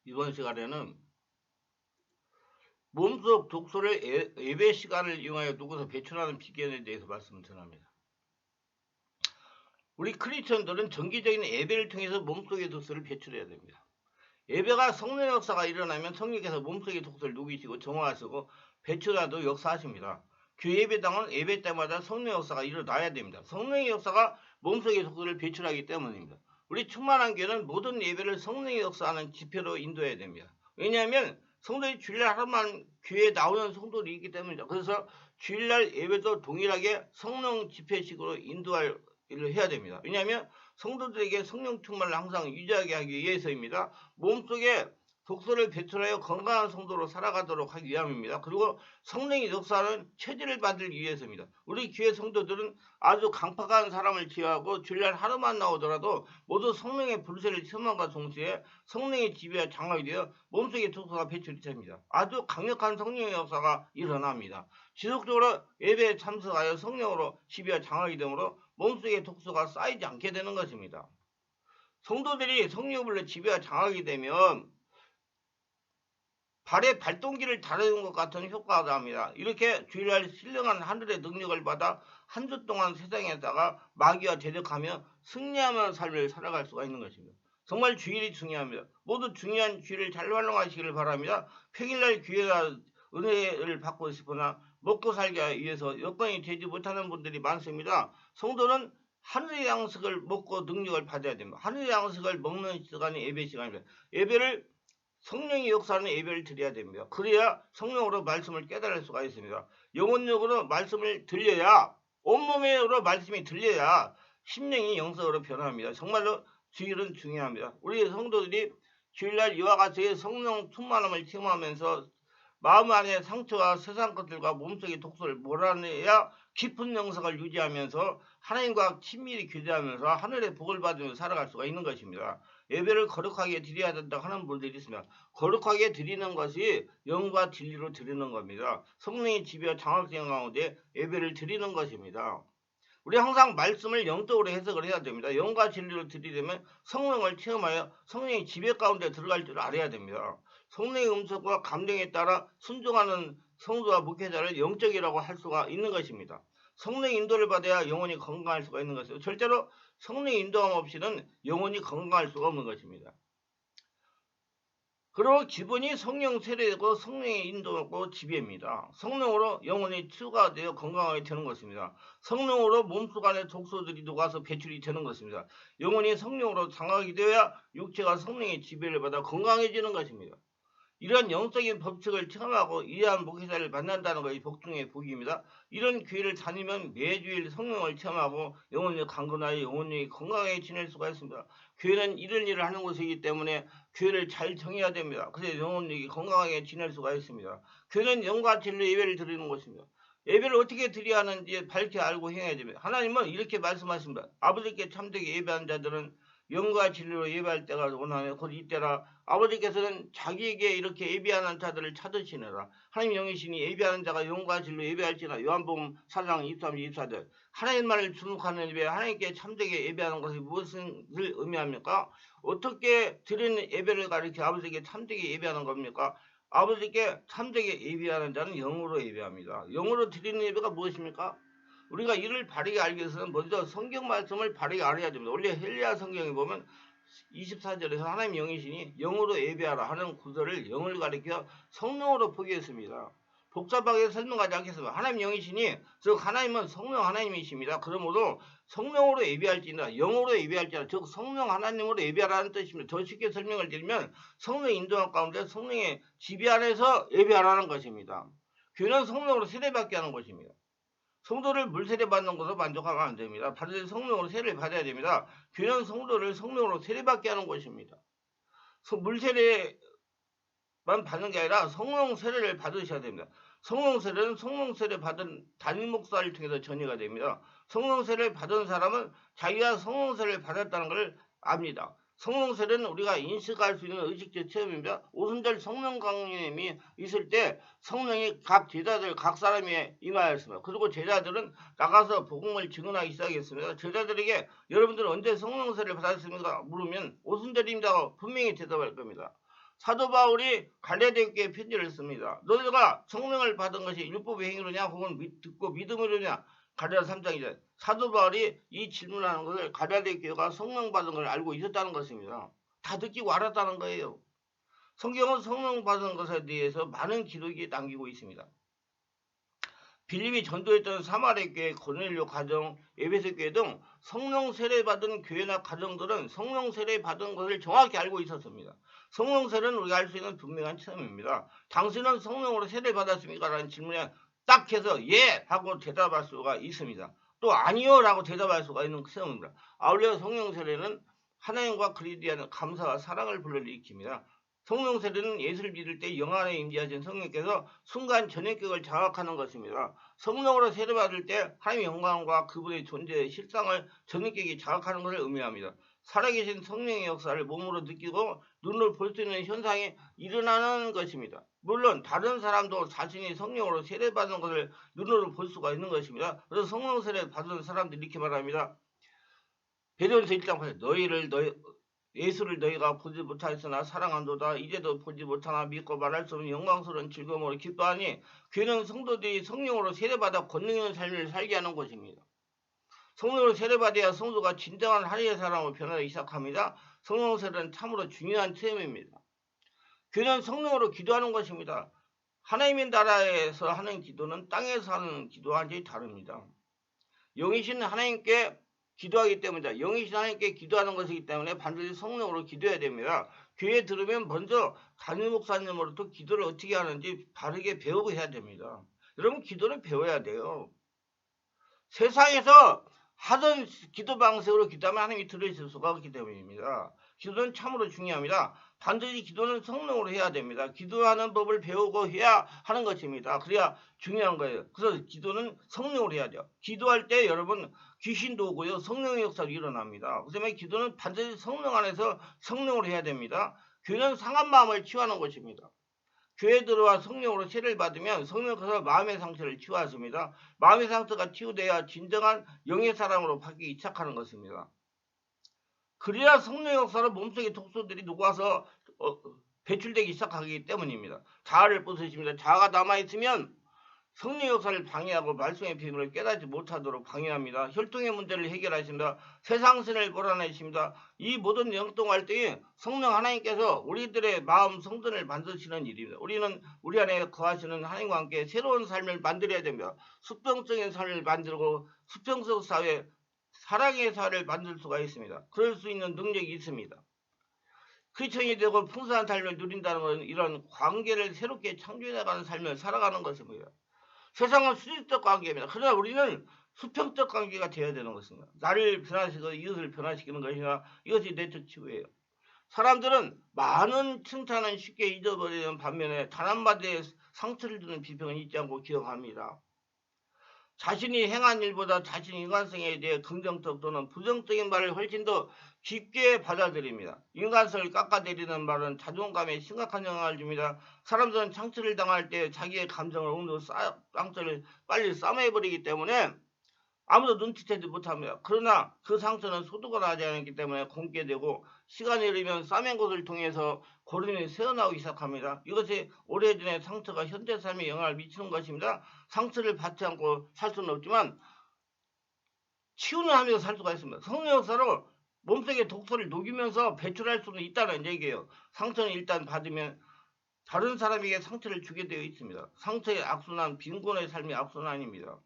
이번 시간에는 몸속 독소를 예배 시간을 이용하여 누구서 배출하는 비결에 대해서 말씀을 전합니다. 우리 크리스천들은 정기적인 예배를 통해서 몸속의 독소를 배출해야 됩니다. 예배가 성령의 역사가 일어나면 성령께서 몸속의 독소를 누기시고 정화하시고 배출하도 역사하십니다. 교회 예배당은 예배 때마다 성령의 역사가 일어나야 됩니다. 성령의 역사가 몸속의 독소를 배출하기 때문입니다. 우리 충만한 교회는 모든 예배를 성령의 역사하는 집회로 인도해야 됩니다. 왜냐하면 성도들이 주일날 하루만 교회에 나오는 성도들이 있기 때문입니다. 그래서 주일날 예배도 동일하게 성령 집회식으로 인도할 일을 해야 됩니다. 왜냐하면 성도들에게 성령 충만을 항상 유지하게 하기 위해서입니다. 몸속에 독소를 배출하여 건강한 성도로 살아가도록 하기 위함입니다. 그리고 성령의 역사는 체질을 받기 위해서입니다. 우리 교회 성도들은 아주 강팍한 사람을 제외하고 주일날 하루만 나오더라도 모두 성령의 불세를 체험함과 동시에 성령의 지배와 장악이 되어 몸속의 독소가 배출이 됩니다. 아주 강력한 성령의 역사가 일어납니다. 지속적으로 예배에 참석하여 성령으로 지배와 장악이 되므로 몸속의 독소가 쌓이지 않게 되는 것입니다. 성도들이 성령의 불로 지배와 장악이 되면 발의 발동기를 다루는 것 같은 효과가 납니다. 이렇게 주일날 신령한 하늘의 능력을 받아 한 주 동안 세상에다가 마귀와 대적하며 승리하는 삶을 살아갈 수가 있는 것입니다. 정말 주일이 중요합니다. 모두 중요한 주일을 잘 활용하시기를 바랍니다. 평일날 교회가 은혜를 받고 싶으나 먹고 살기 위해서 여건이 되지 못하는 분들이 많습니다. 성도는 하늘의 양식을 먹고 능력을 받아야 됩니다. 하늘의 양식을 먹는 시간이 예배 시간입니다. 예배를 성령의 역사는 예배를 드려야 됩니다. 그래야 성령으로 말씀을 깨달을 수가 있습니다. 영혼력으로 말씀을 들려야, 온몸으로 말씀이 들려야 심령이 영성으로 변합니다. 정말로 주일은 중요합니다. 우리 성도들이 주일날 이와 같이 성령 충만함을 체험하면서 마음 안에 상처와 세상 것들과 몸속의 독소를 몰아내야 깊은 영성을 유지하면서 하나님과 친밀히 교제하면서 하늘의 복을 받으며 살아갈 수가 있는 것입니다. 예배를 거룩하게 드려야 된다고 하는 분들이 있습니다. 거룩하게 드리는 것이 영과 진리로 드리는 겁니다. 성령의 지배와 장악성 가운데 예배를 드리는 것입니다. 우리 항상 말씀을 영적으로 해석을 해야 됩니다. 영과 진리로 드리려면 성령을 체험하여 성령의 지배 가운데 들어갈 줄 알아야 됩니다. 성령의 음성과 감정에 따라 순종하는 성도와 목회자를 영적이라고 할 수가 있는 것입니다. 성령의 인도를 받아야 영혼이 건강할 수가 있는 것이고 절대로 성령의 인도함 없이는 영혼이 건강할 수가 없는 것입니다. 그리고 기본이 성령 세례되고 성령의 인도고 지배입니다. 성령으로 영혼이 치유가 되어 건강하게 되는 것입니다. 성령으로 몸속 안에 독소들이 녹아서 배출이 되는 것입니다. 영혼이 성령으로 장악이 되어야 육체가 성령의 지배를 받아 건강해지는 것입니다. 이런 영적인 법칙을 체험하고 이해한 목회자를 만난다는 것이 복 중의 복입니다. 이런 교회를 다니면 매주일 성령을 체험하고 영혼이 강건하여 영혼이 건강하게 지낼 수가 있습니다. 교회는 이런 일을 하는 곳이기 때문에 교회를 잘 정해야 됩니다. 그래서 영혼이 건강하게 지낼 수가 있습니다. 교회는 영과 진리 예배를 드리는 곳입니다. 예배를 어떻게 드려야 하는지 밝게 알고 행해야 됩니다. 하나님은 이렇게 말씀하십니다. 아버지께 참되게 예배한 자들은 영과 진리로 예배할 때가 오나니 곧 이때라. 아버지께서는 자기에게 이렇게 예배하는 자들을 찾으시느라. 하나님 영이시니 예배하는 자가 영과 진리로 예배할지라. 요한복음 4장 23, 24절. 하나님만을 주목하는 예배, 하나님께 참되게 예배하는 것이 무엇을 의미합니까? 어떻게 드리는 예배를 가리켜 아버지께 참되게 예배하는 겁니까? 아버지께 참되게 예배하는 자는 영으로 예배합니다. 영으로 드리는 예배가 무엇입니까? 우리가 이를 바르게 알기 위해서는 먼저 성경 말씀을 바르게 알아야 됩니다. 원래 헬리아 성경에 보면 24절에서 하나님 영이시니 영으로 예배하라 하는 구절을 영을 가리켜 성령으로 포기했습니다. 복잡하게 설명하지 않겠습니다. 하나님 영이시니 즉 하나님은 성령 하나님이십니다. 그러므로 성령으로 예배할지나 영으로 예배할지나 즉 성령 하나님으로 예배하라는 뜻입니다. 더 쉽게 설명을 드리면 성령의 인도함 가운데 성령의 지배 안에서 예배하라는 것입니다. 교회는 성령으로 세례받게 하는 것입니다. 성도를 물세례 받는 것으로 만족하면 안 됩니다. 반드시 성령으로 세례를 받아야 됩니다. 교회는 성도를 성령으로 세례받게 하는 것입니다. 물세례만 받는 게 아니라 성령 세례를 받으셔야 됩니다. 성령 세례는 성령 세례 받은 담임 목사를 통해서 전이가 됩니다. 성령 세례를 받은 사람은 자기가 성령 세례를 받았다는 것을 압니다. 성령 세례는 우리가 인식할 수 있는 의식적 체험입니다. 오순절 성령 강림이 있을 때 성령이 각 제자들 각 사람에 임하였습니다. 그리고 제자들은 나가서 복음을 증언하기 시작했습니다. 제자들에게 여러분들은 언제 성령 세례를 받았습니까? 물으면 오순절입니다. 분명히 대답할 겁니다. 사도 바울이 갈라디아교회에 편지를 씁니다. 너희가 성령을 받은 것이 율법의 행위로냐 혹은 듣고 믿음으로냐. 갈라디아 3장이죠. 사도 바울이 이 질문하는 것을 갈라디아교회가 성령 받은 걸 알고 있었다는 것입니다. 다 느끼고 알았다는 거예요. 성경은 성령 받은 것에 대해서 많은 기록이 남기고 있습니다. 빌립이 전도했던 사마리아 교회, 고넬료 가정, 에베소 교회 등 성령 세례 받은 교회나 가정들은 성령 세례 받은 것을 정확히 알고 있었습니다. 성령 세례는 우리가 알 수 있는 분명한 체험입니다. 당신은 성령으로 세례 받았습니까? 라는 질문에 딱 해서 예! 하고 대답할 수가 있습니다. 또 아니요! 라고 대답할 수가 있는 체험입니다. 아울러 성령 세례는 하나님과 그리스도에 대한 감사와 사랑을 불러일으킵니다. 성령 세례는 예수를 믿을 때 영안에 임재하신 성령께서 순간 전인격을 장악하는 것입니다. 성령으로 세례받을 때 하나님의 영광과 그분의 존재의 실상을 전인격이 장악하는 것을 의미합니다. 살아계신 성령의 역사를 몸으로 느끼고 눈으로 볼 수 있는 현상이 일어나는 것입니다. 물론 다른 사람도 자신이 성령으로 세례받은 것을 눈으로 볼 수가 있는 것입니다. 그래서 성령 세례 받은 사람들이 이렇게 말합니다. 베드로전서 1장 8절 예수를 너희가 보지 못하였으나 사랑한도다. 이제도 보지 못하나 믿고 말할 수 없는 영광스러운 즐거움으로 기뻐하니 그는 성도들이 성령으로 세례받아 권능 있는 삶을 살게 하는 것입니다. 성령으로 세례받아야 성도가 진정한 하나님의 사람으로 변하기 시작합니다. 성령 세례는 참으로 중요한 체험입니다. 그는 성령으로 기도하는 것입니다. 하나님의 나라에서 하는 기도는 땅에서 하는 기도와 완전히 다릅니다. 영이신 하나님께 기도하기 때문이다. 영이신 하나님께 기도하는 것이기 때문에 반드시 성령으로 기도해야 됩니다. 교회에 들으면 먼저 담임 목사님으로부터 기도를 어떻게 하는지 바르게 배우고 해야 됩니다. 여러분 기도를 배워야 돼요. 세상에서 하던 기도 방식으로 기도하면 하나님이 들으실 수가 없기 때문입니다. 기도는 참으로 중요합니다. 반드시 기도는 성령으로 해야 됩니다. 기도하는 법을 배우고 해야 하는 것입니다. 그래야 중요한 거예요. 그래서 기도는 성령으로 해야 돼요. 기도할 때 여러분 귀신도 오고요. 성령의 역사가 일어납니다. 그다음에 기도는 반드시 성령 안에서 성령으로 해야 됩니다. 교회는 상한 마음을 치유하는 것입니다. 교회 들어와 성령으로 세례를 받으면 성령께서 마음의 상처를 치유하십니다. 마음의 상처가 치유돼야 진정한 영의 사람으로 바뀌기 시작하는 것입니다. 그래야 성령 역사로 몸속의 독소들이 녹아서 배출되기 시작하기 때문입니다. 자아를 부수십니다. 자아가 남아있으면 성령 역사를 방해하고 말씀의 비밀을 깨닫지 못하도록 방해합니다. 혈통의 문제를 해결하십니다. 세상신을 몰아내십니다. 이 모든 영동 활동이 성령 하나님께서 우리들의 마음 성전을 만드시는 일입니다. 우리는 우리 안에 거하시는 하나님과 함께 새로운 삶을 만들어야 됩니다. 수평적인 삶을 만들고 수평적 사회, 사랑의 사회를 만들 수가 있습니다. 그럴 수 있는 능력이 있습니다. 크리스천이 되고 풍성한 삶을 누린다는 것은 이런 관계를 새롭게 창조해 나가는 삶을 살아가는 것입니다. 세상은 수직적 관계입니다. 그러나 우리는 수평적 관계가 되어야 되는 것입니다. 나를 변화시키고 이것을 변화시키는 것이나 이것이 내적 치유예요. 사람들은 많은 칭찬은 쉽게 잊어버리는 반면에 단 한마디에 상처를 주는 비평은 잊지 않고 기억합니다. 자신이 행한 일보다 자신의 인간성에 대해 긍정적 또는 부정적인 말을 훨씬 더 깊게 받아들입니다. 인간성을 깎아내리는 말은 자존감에 심각한 영향을 줍니다. 사람들은 상처를 당할 때 자기의 감정을 억누르 상처를 빨리 싸매버리기 때문에 아무도 눈치채지 못합니다. 그러나 그 상처는 소득을 하지 않기 때문에 공개되고 시간이 흐르면 싸맨 것을 통해서 고름이 새어나오기 시작합니다. 이것이 오래전의 상처가 현대 삶에 영향을 미치는 것입니다. 상처를 받지 않고 살 수는 없지만 치유는 하면서 살 수가 있습니다. 성령 역사로 몸속의 독소를 녹이면서 배출할 수는 있다는 얘기예요. 상처는 일단 받으면 다른 사람에게 상처를 주게 되어 있습니다. 상처의 악순환, 빈곤의 삶이 악순환입니다.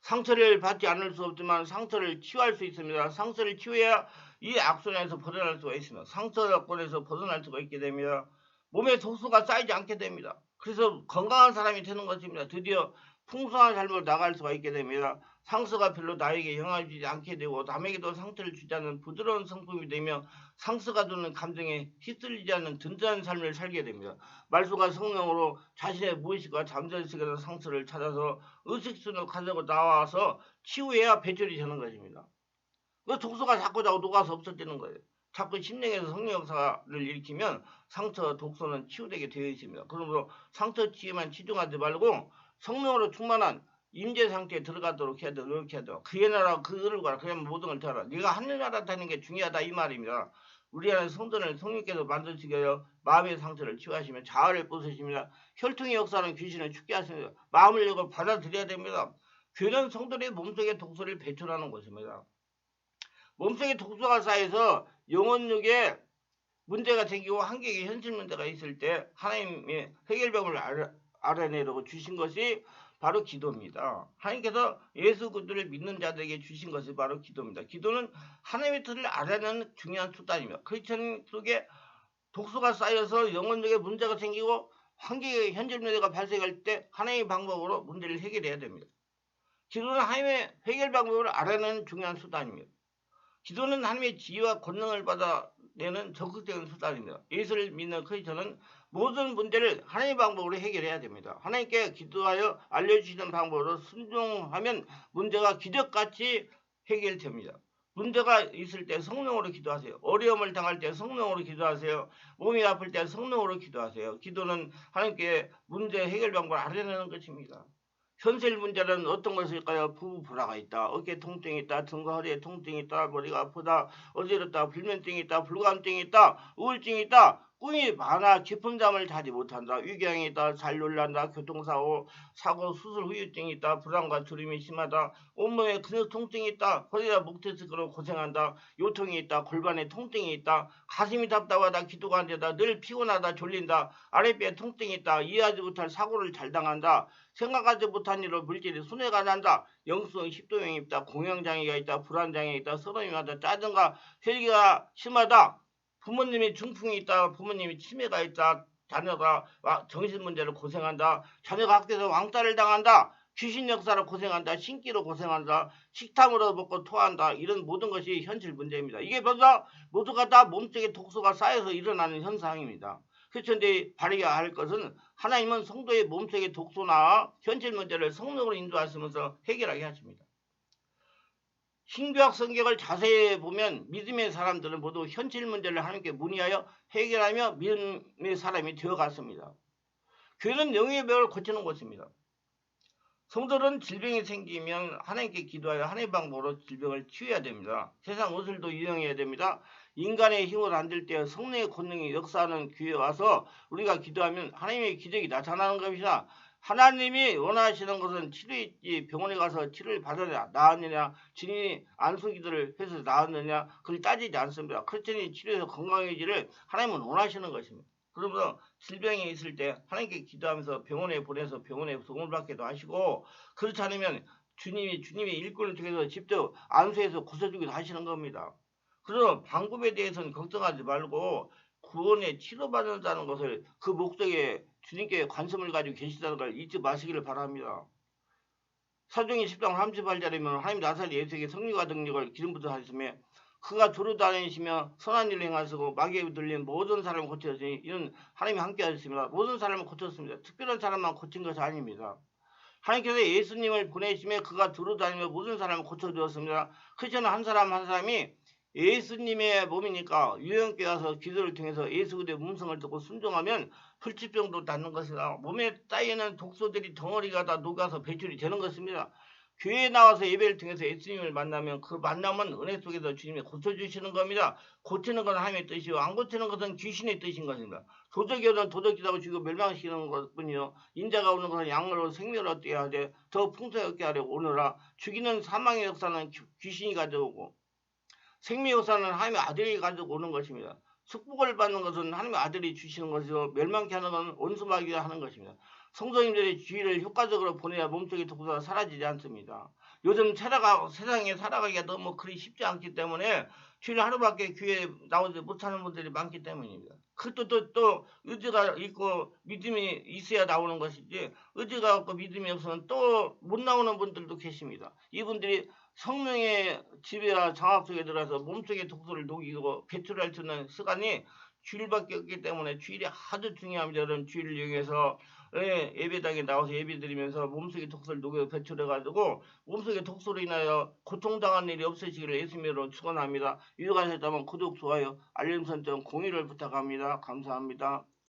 상처를 받지 않을 수 없지만 상처를 치유할 수 있습니다. 상처를 치유해야 이 악순환에서 벗어날 수가 있습니다. 상처 여건에서 벗어날 수가 있게 됩니다. 몸에 독소가 쌓이지 않게 됩니다. 그래서 건강한 사람이 되는 것입니다. 드디어 풍성한 삶을 나갈 수가 있게 됩니다. 상처가 별로 나에게 영향을 주지 않게 되고 남에게도 상처를 주지 않는 부드러운 성품이 되며 상처가 주는 감정에 휩쓸리지 않는 든든한 삶을 살게 됩니다. 말씀과 성령으로 자신의 무의식과 잠재의식에서 상처를 찾아서 의식순을 가지고 나와서 치유해야 배출이 되는 것입니다. 그 독소가 자꾸 녹아서 없어지는 거예요. 자꾸 심령에서 성령 역사를 일으키면 상처, 독소는 치유되게 되어 있습니다. 그러므로 상처 치유만 치중하지 말고 성령으로 충만한 임재 상태에 들어가도록 해야 돼. 노력해야 돼. 그의 나라 그를 가라. 그러면 모든 걸 더하라. 네가 하늘나라 다니는 게 중요하다 이 말입니다. 우리 안에 성전을 성령께서 만드시게 하여 마음의 상처를 치유하시며 자아를 부수십니다. 혈통의 역사는 귀신을 죽게 하십니다. 마음을 열고 받아들여야 됩니다. 교회는 성도의 몸속에 독소를 배출하는 곳입니다. 몸속에 독소가 쌓여서 영혼력에 문제가 생기고 한계의 현실 문제가 있을 때 하나님의 해결법을 알아내려고 주신 것이 바로 기도입니다. 하나님께서 예수 그리스도를 믿는 자들에게 주신 것이 바로 기도입니다. 기도는 하나님의 뜻을 알아내는 중요한 수단입니다. 크리스천 속에 독소가 쌓여서 영혼력에 문제가 생기고 한계의 현실 문제가 발생할 때 하나님의 방법으로 문제를 해결해야 됩니다. 기도는 하나님의 해결 방법을 알아내는 중요한 수단입니다. 기도는 하나님의 지혜와 권능을 받아내는 적극적인 수단입니다. 예수를 믿는 크리스천은 모든 문제를 하나님의 방법으로 해결해야 됩니다. 하나님께 기도하여 알려주시는 방법으로 순종하면 문제가 기적같이 해결됩니다. 문제가 있을 때 성령으로 기도하세요. 어려움을 당할 때 성령으로 기도하세요. 몸이 아플 때 성령으로 기도하세요. 기도는 하나님께 문제 해결 방법을 알아내는 것입니다. 현실 문제는 어떤 것일까요? 부부 불화가 있다, 어깨 통증이 있다, 등과 허리에 통증이 있다, 머리가 아프다, 어지럽다, 불면증이 있다, 불감증이 있다, 우울증이 있다, 꿈이 많아 깊은 잠을 자지 못한다, 위궤양이 있다, 잘 놀란다, 교통사고, 사고, 수술 후유증이 있다, 불안과 두려움이 심하다, 온몸에 근육 통증이 있다, 허리와 목 디스크로 고생한다, 요통이 있다, 골반에 통증이 있다, 가슴이 답답하다, 기도가 안 되다, 늘 피곤하다, 졸린다, 아랫배에 통증이 있다, 이해하지 못할 사고를 잘 당한다, 생각하지 못한 일로 물질이 손해가 난다. 영성 식도염이 있다. 공황장애가 있다. 불안장애가 있다. 서름이 많다. 짜증과 혈기가 심하다. 부모님이 중풍이 있다. 부모님이 치매가 있다. 자녀가 정신문제로 고생한다. 자녀가 학교에서 왕따를 당한다. 귀신 역사로 고생한다. 신기로 고생한다. 식탐으로 먹고 토한다. 이런 모든 것이 현실 문제입니다. 이게 모두가 다 몸속에 독소가 쌓여서 일어나는 현상입니다. 그런데 발휘해야 할 것은 하나님은 성도의 몸속의 독소나 현실 문제를 성령으로 인도하시면서 해결하게 하십니다. 신구약 성경을 자세히 보면 믿음의 사람들은 모두 현실 문제를 하나님께 문의하여 해결하며 믿음의 사람이 되어갔습니다. 교회는 영의 벽을 고치는 곳입니다. 성도는 질병이 생기면 하나님께 기도하여 하나님의 방법으로 질병을 치유해야 됩니다. 세상 의술도 유용해야 됩니다. 인간의 힘을 안 될 때 성령의 권능이 역사하는 교회에 와서 우리가 기도하면 하나님의 기적이 나타나는 것입니다. 하나님이 원하시는 것은 치료있지 병원에 가서 치료를 받아야 나았느냐, 주님이 안수기도를 해서 나았느냐, 그걸 따지지 않습니다. 크리스천이 치료해서 건강해지를 하나님은 원하시는 것입니다. 그러면서 질병이 있을 때 하나님께 기도하면서 병원에 보내서 병원에 도움을 받기도 하시고, 그렇지 않으면 주님의 일꾼을 통해서 직접 안수해서 고쳐주기도 하시는 겁니다. 그래서 방법에 대해서는 걱정하지 말고 구원에 치료받는다는 것을 그 목적에 주님께 관심을 가지고 계시다는 걸 잊지 마시기를 바랍니다. 사도행전 10장 38절이면 하나님 나사렛 예수에게 성령과 능력을 기름 부어 하셨으며 그가 두루 다니시며 선한 일을 행하시고 마귀에 들린 모든 사람을 고쳤으니 이는 하나님이 함께 하셨습니다. 모든 사람을 고쳤습니다. 특별한 사람만 고친 것이 아닙니다. 하나님께서 예수님을 보내시며 그가 두루 다니며 모든 사람을 고쳐주었습니다. 크리스천은 한 사람 한 사람이 예수님의 몸이니까 유형교회 와서 기도를 통해서 예수 그리스도의 음성을 듣고 순종하면 불치병도 낫는 것이다. 몸에 쌓이는 독소들이 덩어리가 다 녹아서 배출이 되는 것입니다. 교회에 나와서 예배를 통해서 예수님을 만나면 그 만남은 은혜 속에서 주님이 고쳐주시는 겁니다. 고치는 것은 하나님의 뜻이고 안 고치는 것은 귀신의 뜻인 것입니다. 도적이 오는 도적이라고 죽이고 멸망시키는 것뿐이요 인자가 오는 것은 양으로 생명을 얻게 하되 더 풍성하게 얻게 하려고 오느라. 죽이는 사망의 역사는 귀신이 가져오고 생명의 역사는 하나님의 아들이 가지고 오는 것입니다. 축복을 받는 것은 하나님의 아들이 주시는 것이고 멸망케 하는 것은 원수마귀가 하는 것입니다. 성도님들의 주의를 효과적으로 보내야 몸속의 독소가 사라지지 않습니다. 요즘 세상에 살아가기가 너무 그리 쉽지 않기 때문에 주일 하루밖에 교회에 나오지 못하는 분들이 많기 때문입니다. 또 의지가 있고 믿음이 있어야 나오는 것이지 의지가 없고 믿음이 없으면 또 못 나오는 분들도 계십니다. 이분들이 성령의 지배와 장악 속에 들어가서 몸속의 독소를 녹이고 배출할 수 있는 시간이 주일밖에 없기 때문에 주일이 아주 중요합니다. 여러분 주일을 이용해서 예배당에 나와서 예배드리면서 몸속의 독소를 녹여 배출해가지고 몸속의 독소로 인하여 고통당한 일이 없으시기를 예수님으로 축원합니다. 유익하셨다면 구독, 좋아요, 알림 설정, 공유를 부탁합니다. 감사합니다.